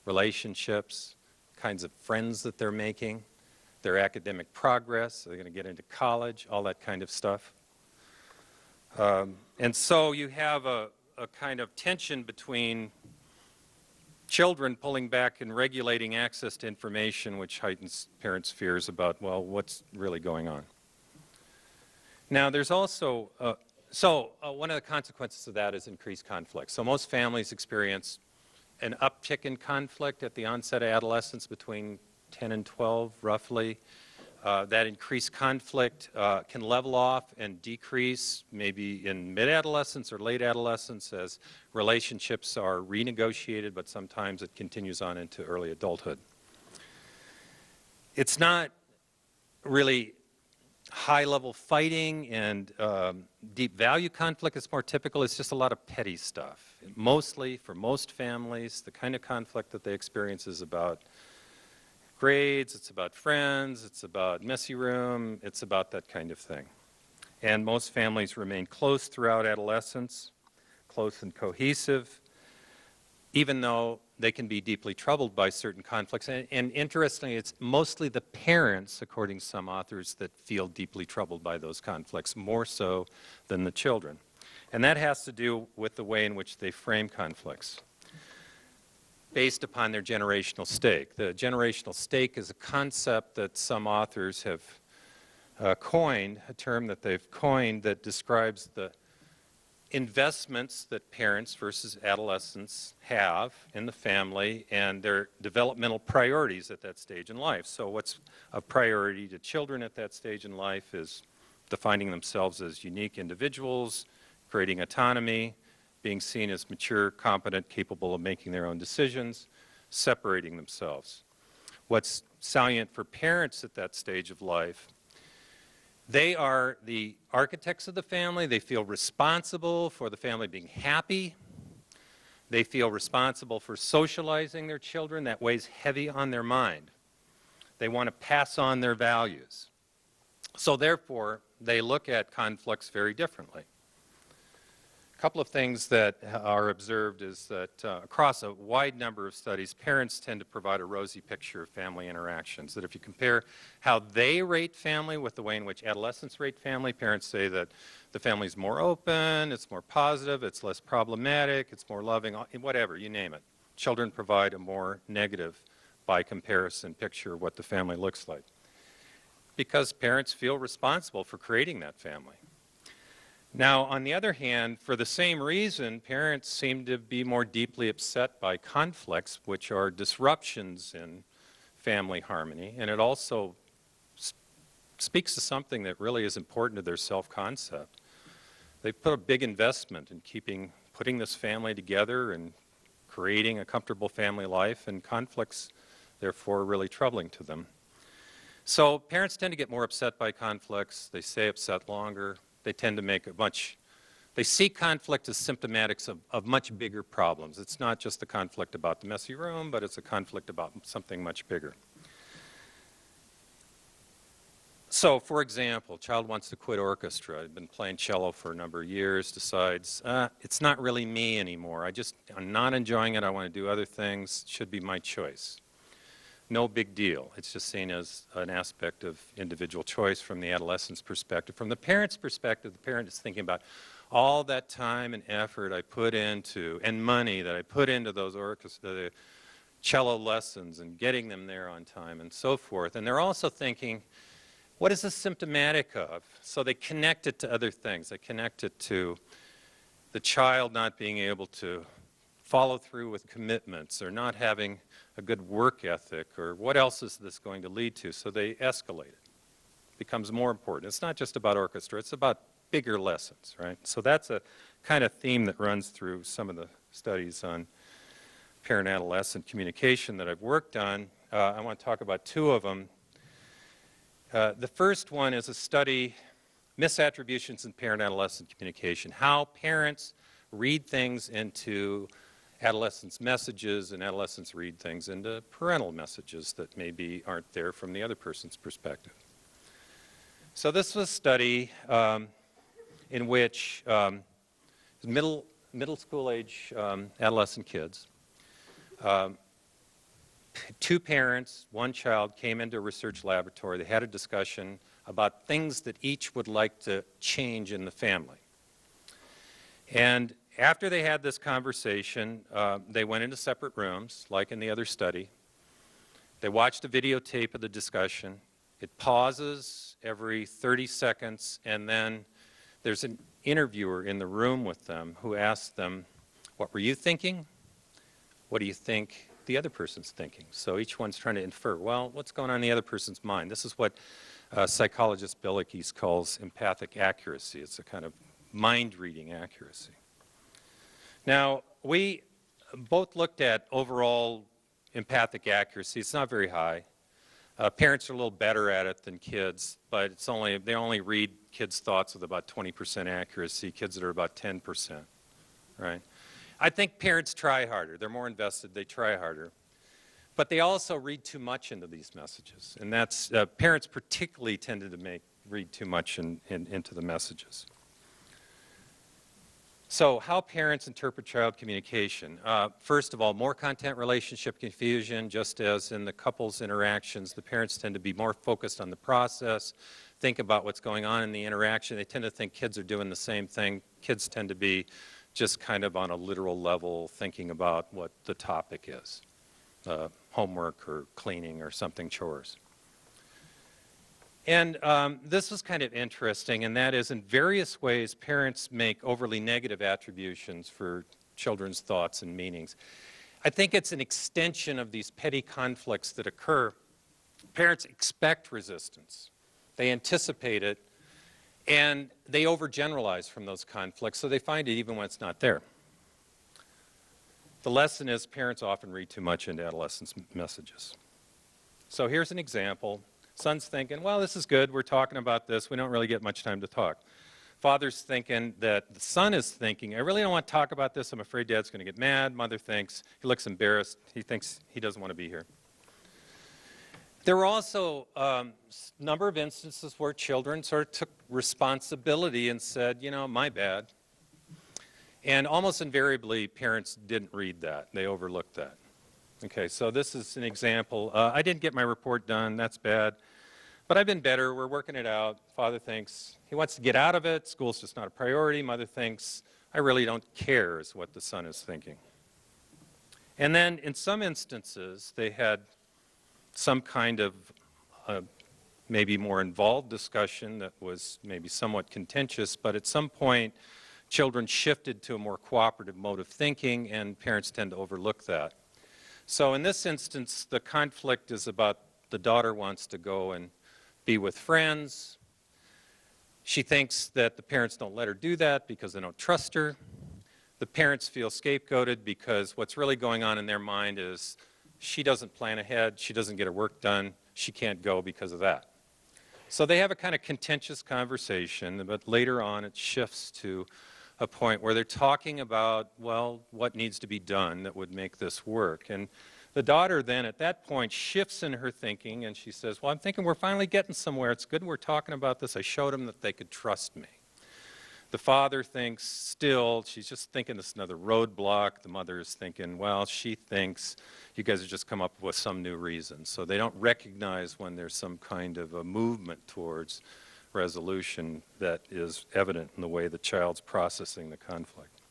relationships, kinds of friends that they're making, their academic progress, they're going to get into college, all that kind of stuff. And so you have a kind of tension between children pulling back and regulating access to information, which heightens parents' fears about, well, what's really going on. Now, there's also, one of the consequences of that is increased conflict. So most families experience an uptick in conflict at the onset of adolescence between 10 and 12, roughly. That increased conflict can level off and decrease maybe in mid-adolescence or late adolescence as relationships are renegotiated, but sometimes it continues on into early adulthood. It's not really high-level fighting and deep value conflict. It's more typical. It's just a lot of petty stuff. Mostly, for most families, the kind of conflict that they experience is about grades, it's about friends, it's about messy room, it's about that kind of thing. And most families remain close throughout adolescence, close and cohesive, even though they can be deeply troubled by certain conflicts. And interestingly, it's mostly the parents, according to some authors, that feel deeply troubled by those conflicts, more so than the children. And that has to do with the way in which they frame conflicts, based upon their generational stake. The generational stake is a concept that some authors have coined, a term that they've coined that describes the investments that parents versus adolescents have in the family and their developmental priorities at that stage in life. So what's a priority to children at that stage in life is defining themselves as unique individuals, creating autonomy, being seen as mature, competent, capable of making their own decisions, separating themselves. What's salient for parents at that stage of life, they are the architects of the family. They feel responsible for the family being happy. They feel responsible for socializing their children. That weighs heavy on their mind. They want to pass on their values. So therefore, they look at conflicts very differently. A couple of things that are observed is that across a wide number of studies, parents tend to provide a rosy picture of family interactions. That if you compare how they rate family with the way in which adolescents rate family, parents say that the family's more open, it's more positive, it's less problematic, it's more loving, whatever, you name it. Children provide a more negative, by comparison, picture of what the family looks like. Because parents feel responsible for creating that family. Now, on the other hand, for the same reason, parents seem to be more deeply upset by conflicts, which are disruptions in family harmony, and it also speaks to something that really is important to their self-concept. They put a big investment in putting this family together and creating a comfortable family life, and conflicts, therefore, are really troubling to them. So parents tend to get more upset by conflicts. They stay upset longer. They tend to make they see conflict as symptomatic of much bigger problems. It's not just a conflict about the messy room, but it's a conflict about something much bigger. So, for example, a child wants to quit orchestra. I've been playing cello for a number of years, decides, it's not really me anymore. I'm not enjoying it. I want to do other things. It should be my choice. No big deal. It's just seen as an aspect of individual choice from the adolescent's perspective. From the parent's perspective, the parent is thinking about all that time and effort I put into, and money that I put into those the cello lessons and getting them there on time and so forth. And they're also thinking, what is this symptomatic of? So they connect it to other things. They connect it to the child not being able to follow through with commitments or not having a good work ethic, or what else is this going to lead to? So they escalate it. It becomes more important. It's not just about orchestra, it's about bigger lessons, right? So that's a kind of theme that runs through some of the studies on parent-adolescent communication that I've worked on. I want to talk about two of them. The first one is a study, Misattributions in Parent-Adolescent Communication, how parents read things into adolescents' messages and adolescents read things into parental messages that maybe aren't there from the other person's perspective. So this was a study in which middle school age adolescent kids, two parents, one child came into a research laboratory. They had a discussion about things that each would like to change in the family. And after they had this conversation, they went into separate rooms, like in the other study. They watched a videotape of the discussion. It pauses every 30 seconds, and then there's an interviewer in the room with them who asks them, what were you thinking? What do you think the other person's thinking. So each one's trying to infer, well, what's going on in the other person's mind? This is what psychologist Billikis calls empathic accuracy. It's a kind of mind-reading accuracy. Now, we both looked at overall empathic accuracy. It's not very high. Parents are a little better at it than kids, but they only read kids' thoughts with about 20% accuracy, kids that are about 10%, right? I think parents try harder. They're more invested. They try harder. But they also read too much into these messages, and that's parents particularly tended to read too much into the messages. So how parents interpret child communication. First of all, more content relationship confusion, just as in the couples interactions, the parents tend to be more focused on the process, think about what's going on in the interaction. They tend to think kids are doing the same thing. Kids tend to be just kind of on a literal level thinking about what the topic is, homework or cleaning or something, chores. And this was kind of interesting, and that is in various ways parents make overly negative attributions for children's thoughts and meanings. I think it's an extension of these petty conflicts that occur. Parents expect resistance. They anticipate it, and they overgeneralize from those conflicts, so they find it even when it's not there. The lesson is parents often read too much into adolescents' messages. So here's an example. Son's thinking, well, this is good. We're talking about this. We don't really get much time to talk. Father's thinking that the son is thinking, I really don't want to talk about this. I'm afraid Dad's going to get mad. Mother thinks, he looks embarrassed. He thinks he doesn't want to be here. There were also a number of instances where children sort of took responsibility and said, you know, my bad. And almost invariably, parents didn't read that. They overlooked that. Okay, so this is an example. I didn't get my report done. That's bad. But I've been better. We're working it out. Father thinks he wants to get out of it. School's just not a priority. Mother thinks, I really don't care, is what the son is thinking. And then in some instances, they had some kind of maybe more involved discussion that was maybe somewhat contentious, but at some point, children shifted to a more cooperative mode of thinking, and parents tend to overlook that. So in this instance, the conflict is about the daughter wants to go and be with friends. She thinks that the parents don't let her do that because they don't trust her. The parents feel scapegoated because what's really going on in their mind is she doesn't plan ahead, she doesn't get her work done, she can't go because of that. So they have a kind of contentious conversation, but later on it shifts to a point where they're talking about, well, what needs to be done that would make this work. And the daughter then at that point shifts in her thinking, and she says, well, I'm thinking we're finally getting somewhere. It's good we're talking about this. I showed them that they could trust me. The father thinks still, she's just thinking this is another roadblock. The mother is thinking, well, she thinks you guys have just come up with some new reason. So they don't recognize when there's some kind of a movement towards resolution that is evident in the way the child's processing the conflict.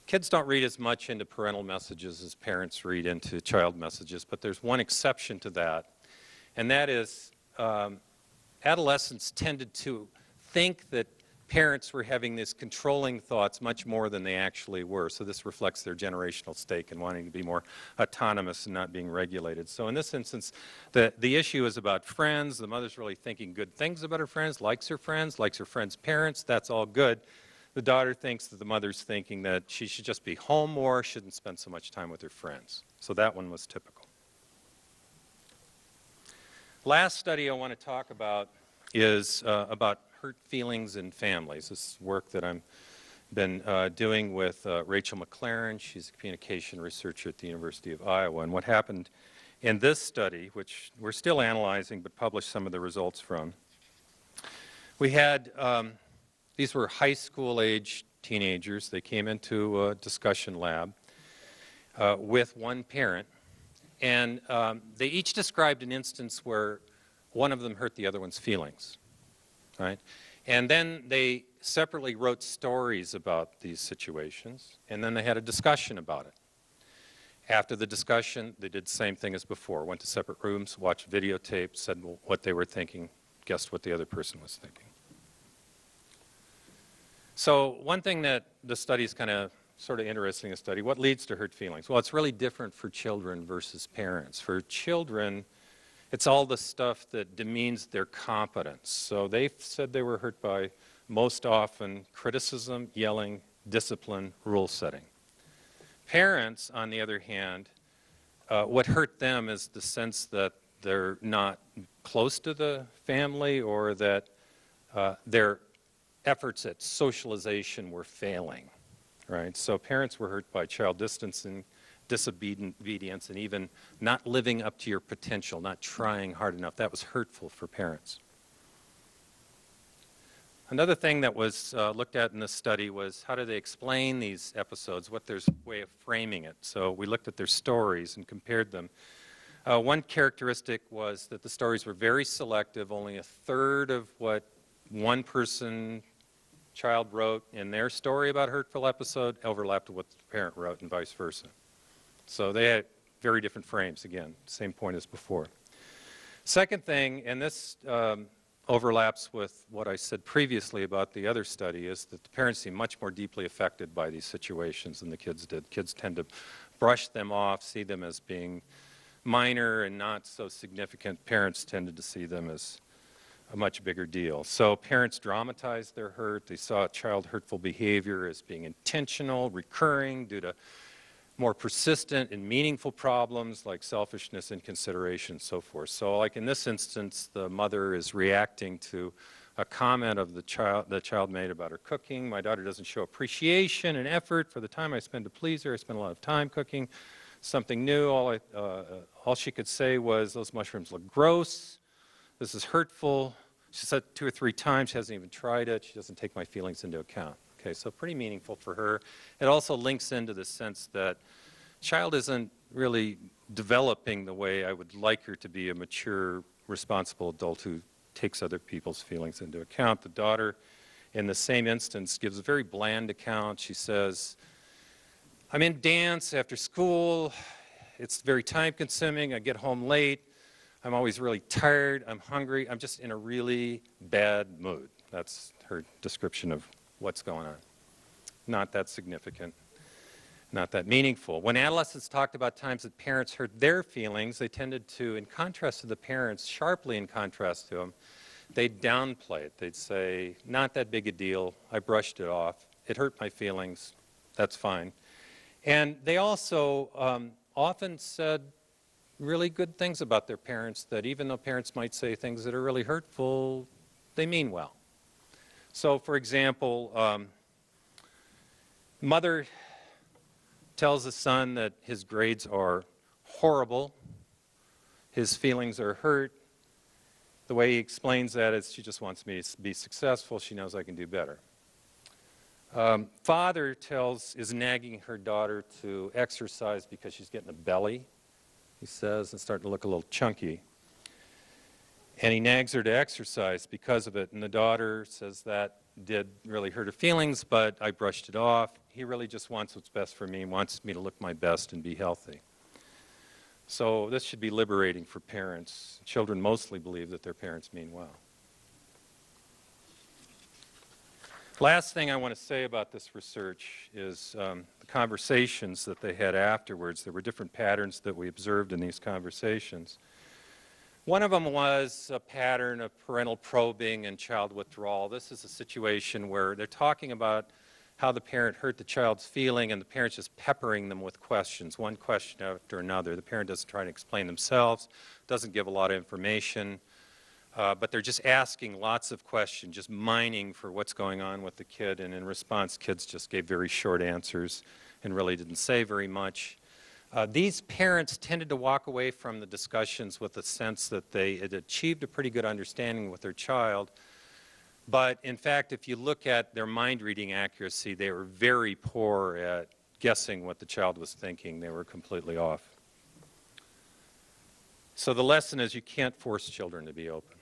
Kids don't read as much into parental messages as parents read into child messages, but there's one exception to that, and that is adolescents tended to think that parents were having these controlling thoughts much more than they actually were. So this reflects their generational stake in wanting to be more autonomous and not being regulated. So in this instance, the issue is about friends. The mother's really thinking good things about her friends, likes her friends' parents. That's all good. The daughter thinks that the mother's thinking that she should just be home more, shouldn't spend so much time with her friends. So that one was typical. Last study I want to talk about is about hurt feelings in families. This is work that I've been doing with Rachel McLaren. She's a communication researcher at the University of Iowa. And what happened in this study, which we're still analyzing but published some of the results from, we had, these were high school age teenagers. They came into a discussion lab with one parent, and they each described an instance where one of them hurt the other one's feelings. Right? And then they separately wrote stories about these situations, and then they had a discussion about it. After the discussion, they did the same thing as before, went to separate rooms, watched videotapes, said what they were thinking, guessed what the other person was thinking. So one thing that the study's kind of sort of interesting a study. What leads to hurt feelings? Well, it's really different for children versus parents. For children, it's all the stuff that demeans their competence. So they said they were hurt by, most often, criticism, yelling, discipline, rule setting. Parents, on the other hand, what hurt them is the sense that they're not close to the family, or that their efforts at socialization were failing, right? So parents were hurt by child distancing, disobedience, and even not living up to your potential, not trying hard enough. That was hurtful for parents. Another thing that was looked at in this study was how do they explain these episodes, what their way of framing it. So we looked at their stories and compared them. One characteristic was that the stories were very selective. Only a third of what one child wrote in their story about a hurtful episode overlapped with what the parent wrote, and vice versa. So they had very different frames. Again, same point as before. Second thing, and this overlaps with what I said previously about the other study, is that the parents seem much more deeply affected by these situations than the kids did. Kids tend to brush them off, see them as being minor and not so significant. Parents tended to see them as a much bigger deal. So parents dramatized their hurt. They saw child hurtful behavior as being intentional, recurring, due to more persistent and meaningful problems like selfishness, inconsideration, and so forth. So like in this instance, the mother is reacting to a comment of the child made about her cooking. My daughter doesn't show appreciation and effort for the time I spend to please her. I spend a lot of time cooking something new. All she could say was, those mushrooms look gross. This is hurtful. She said 2 or 3 times. She hasn't even tried it. She doesn't take my feelings into account. Okay, so pretty meaningful for her. It also links into the sense that child isn't really developing the way I would like her to be, a mature, responsible adult who takes other people's feelings into account. The daughter, in the same instance, gives a very bland account. She says, I'm in dance after school. It's very time-consuming. I get home late. I'm always really tired. I'm hungry. I'm just in a really bad mood. That's her description of what's going on. Not that significant, not that meaningful. When adolescents talked about times that parents hurt their feelings, they tended to, in contrast to the parents, sharply in contrast to them, they'd downplay it. They'd say, not that big a deal. I brushed it off. It hurt my feelings. That's fine. And they also often said really good things about their parents, that even though parents might say things that are really hurtful, they mean well. So, for example, mother tells the son that his grades are horrible, his feelings are hurt. The way he explains that is, she just wants me to be successful. She knows I can do better. Father is nagging her daughter to exercise because she's getting a belly, he says, and starting to look a little chunky. And he nags her to exercise because of it. And the daughter says, that did really hurt her feelings, but I brushed it off. He really just wants what's best for me, wants me to look my best and be healthy. So this should be liberating for parents. Children mostly believe that their parents mean well. Last thing I want to say about this research is the conversations that they had afterwards. There were different patterns that we observed in these conversations. One of them was a pattern of parental probing and child withdrawal. This is a situation where they're talking about how the parent hurt the child's feeling, and the parent's just peppering them with questions, one question after another. The parent doesn't try to explain themselves, doesn't give a lot of information, but they're just asking lots of questions, just mining for what's going on with the kid, and in response, kids just gave very short answers and really didn't say very much. These parents tended to walk away from the discussions with a sense that they had achieved a pretty good understanding with their child. But in fact, if you look at their mind reading accuracy, they were very poor at guessing what the child was thinking. They were completely off. So the lesson is, you can't force children to be open.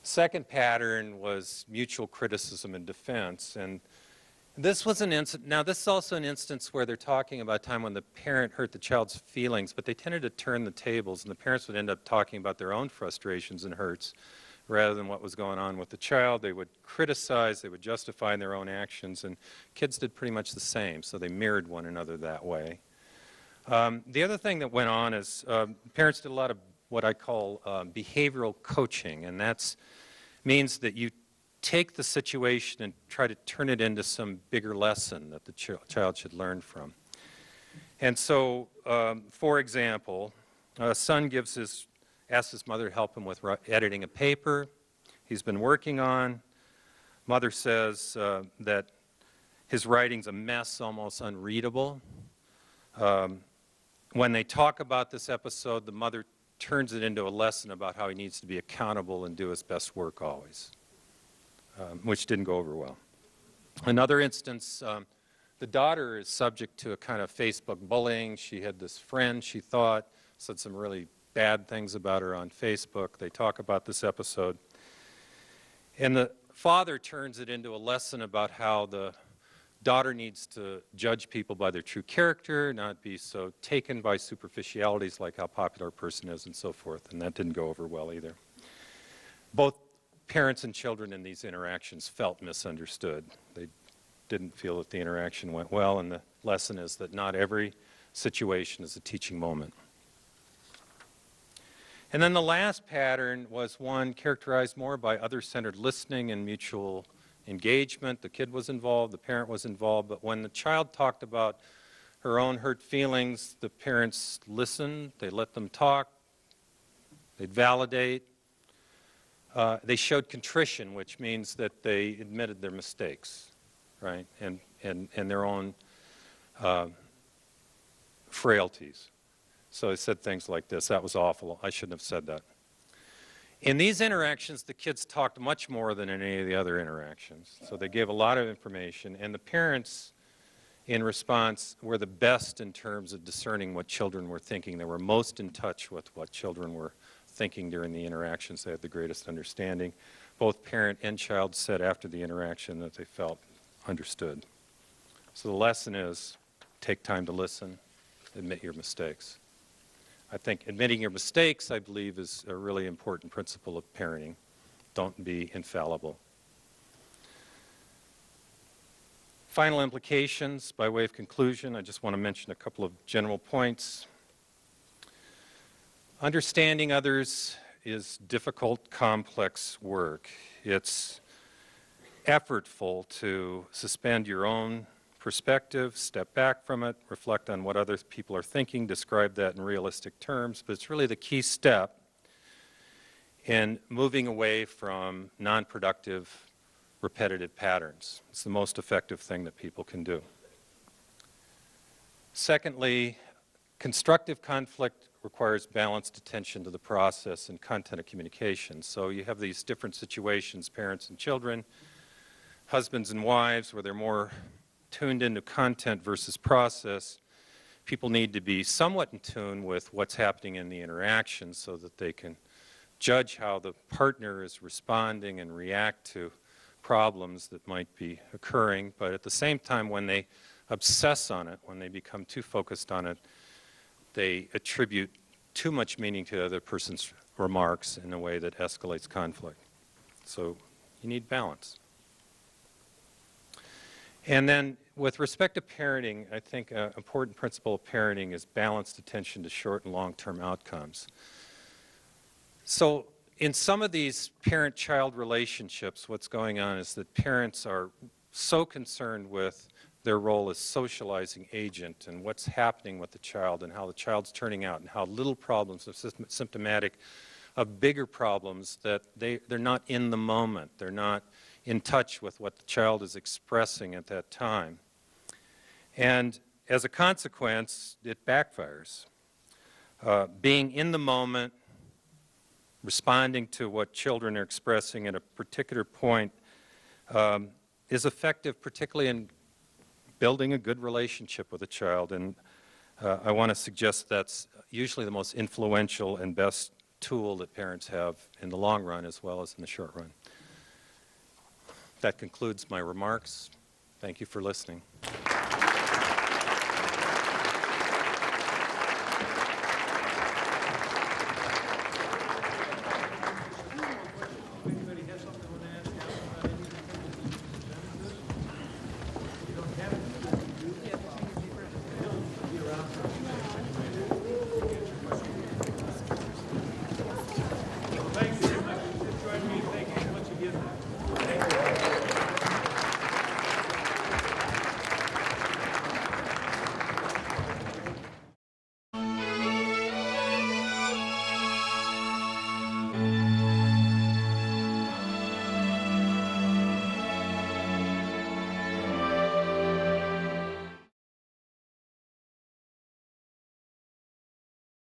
Second pattern was mutual criticism and defense. And this was an instance. Now, this is also an instance where they're talking about a time when the parent hurt the child's feelings, but they tended to turn the tables, and the parents would end up talking about their own frustrations and hurts, rather than what was going on with the child. They would criticize, they would justify their own actions, and kids did pretty much the same, so they mirrored one another that way. The other thing that went on is parents did a lot of what I call behavioral coaching, and that means that you take the situation and try to turn it into some bigger lesson that the child should learn from. And so, for example, a son asks his mother to help him with editing a paper he's been working on. Mother says that his writing's a mess, almost unreadable. When they talk about this episode, the mother turns it into a lesson about how he needs to be accountable and do his best work always, which didn't go over well. Another instance, the daughter is subject to a kind of Facebook bullying. She had this friend, she thought, said some really bad things about her on Facebook. They talk about this episode. And the father turns it into a lesson about how the daughter needs to judge people by their true character, not be so taken by superficialities like how popular a person is and so forth. And that didn't go over well either. Both parents and children in these interactions felt misunderstood. They didn't feel that the interaction went well, and the lesson is that not every situation is a teaching moment. And then the last pattern was one characterized more by other-centered listening and mutual engagement. The kid was involved, the parent was involved, but when the child talked about her own hurt feelings, the parents listened, they let them talk, they'd validate. They showed contrition, which means that they admitted their mistakes, right, and their own frailties. So they said things like this: that was awful, I shouldn't have said that. In these interactions, the kids talked much more than in any of the other interactions. So they gave a lot of information, and the parents, in response, were the best in terms of discerning what children were thinking. They were most in touch with what children were thinking during the interactions. They had the greatest understanding. Both parent and child said after the interaction that they felt understood. So the lesson is, take time to listen, admit your mistakes. I think admitting your mistakes, I believe, is a really important principle of parenting. Don't be infallible. Final implications, by way of conclusion, I just want to mention a couple of general points. Understanding others is difficult, complex work. It's effortful to suspend your own perspective, step back from it, reflect on what other people are thinking, describe that in realistic terms, but it's really the key step in moving away from non-productive, repetitive patterns. It's the most effective thing that people can do. Secondly, constructive conflict requires balanced attention to the process and content of communication. So you have these different situations, parents and children, husbands and wives, where they're more tuned into content versus process. People need to be somewhat in tune with what's happening in the interaction so that they can judge how the partner is responding and react to problems that might be occurring. But at the same time, when they obsess on it, when they become too focused on it, they attribute too much meaning to the other person's remarks in a way that escalates conflict. So you need balance. And then with respect to parenting, I think an important principle of parenting is balanced attention to short and long-term outcomes. So in some of these parent-child relationships, what's going on is that parents are so concerned with their role as socializing agent and what's happening with the child and how the child's turning out and how little problems are symptomatic of bigger problems, that they're not in the moment. They're not in touch with what the child is expressing at that time. And as a consequence, it backfires. Being in the moment, responding to what children are expressing at a particular point is effective, particularly in building a good relationship with a child. And I want to suggest that's usually the most influential and best tool that parents have in the long run as well as in the short run. That concludes my remarks. Thank you for listening.